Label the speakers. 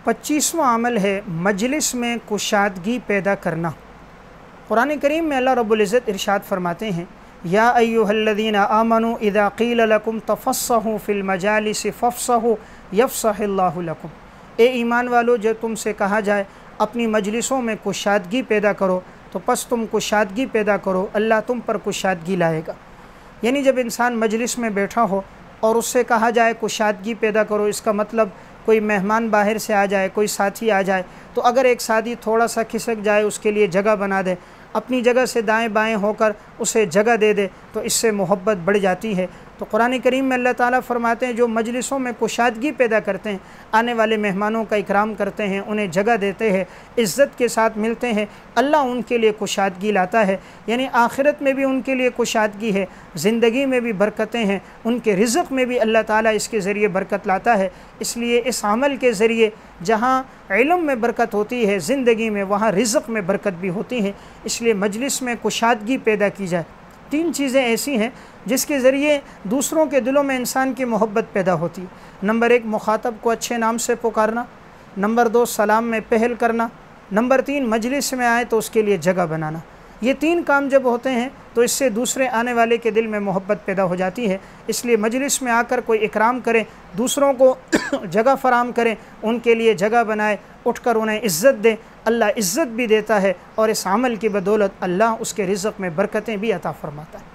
Speaker 1: 25वां अमल है मजलिस में कुशादगी पैदा करना। कुरान करीम में अल्लाह रब्बुल इज़्ज़त इरशाद फरमाते हैं, या अय्युहल्लज़ीना आमनू इज़ा क़ील लकुम तफ़स्सहू फ़िल मजालिस फ़फ़्सहू यफ़्सहिल्लाहु लकुम। ए ईमान वालो, जो तुमसे कहा जाए अपनी मजलिसों में कुशादगी पैदा करो, तो बस तुम कुशादगी पैदा करो, अल्लाह तुम पर कुशादगी लाएगा। यानी जब इंसान मजलिस में बैठा हो और उससे कहा जाए कुशादगी पैदा करो, इसका मतलब कोई मेहमान बाहर से आ जाए, कोई साथी आ जाए, तो अगर एक साथी थोड़ा सा खिसक जाए उसके लिए जगह बना दे, अपनी जगह से दाएं बाएं होकर उसे जगह दे दे, तो इससे मोहब्बत बढ़ जाती है। तो कुरान करीम में अल्लाह ताला फरमाते हैं, जो मजलिसों में कुशादगी पैदा करते हैं, आने वाले मेहमानों का इकराम करते हैं, उन्हें जगह देते हैं, इज़्ज़त के साथ मिलते हैं, अल्लाह उनके लिए कुशादगी लाता है। यानी आखिरत में भी उनके लिए कुशादगी है, ज़िंदगी में भी बरकतें हैं, उनके रिज़्क़ में भी अल्लाह ताला इसके ज़रिए बरकत लाता है। इसलिए इस अमल के ज़रिए जहाँ इल्म में बरकत होती है ज़िंदगी में, वहाँ रिज़्क़ में बरकत भी होती है। इसलिए मजलिस में कुशादगी पैदा की जाए। 3 चीज़ें ऐसी हैं जिसके ज़रिए दूसरों के दिलों में इंसान की मोहब्बत पैदा होती है। नंबर 1, मुखातब को अच्छे नाम से पुकारना। नंबर 2, सलाम में पहल करना। नंबर 3, मजलिस में आए तो उसके लिए जगह बनाना। ये 3 काम जब होते हैं तो इससे दूसरे आने वाले के दिल में मोहब्बत पैदा हो जाती है। इसलिए मजलिस में आकर कोई इकराम करे, दूसरों को जगह फराम करें, उनके लिए जगह बनाए, उठकर उन्हें इज़्ज़त दे, अल्लाह इज़्ज़त भी देता है और इस अमल की बदौलत अल्लाह उसके रिज़्क़ में बरकतें भी अता फ़रमाता है।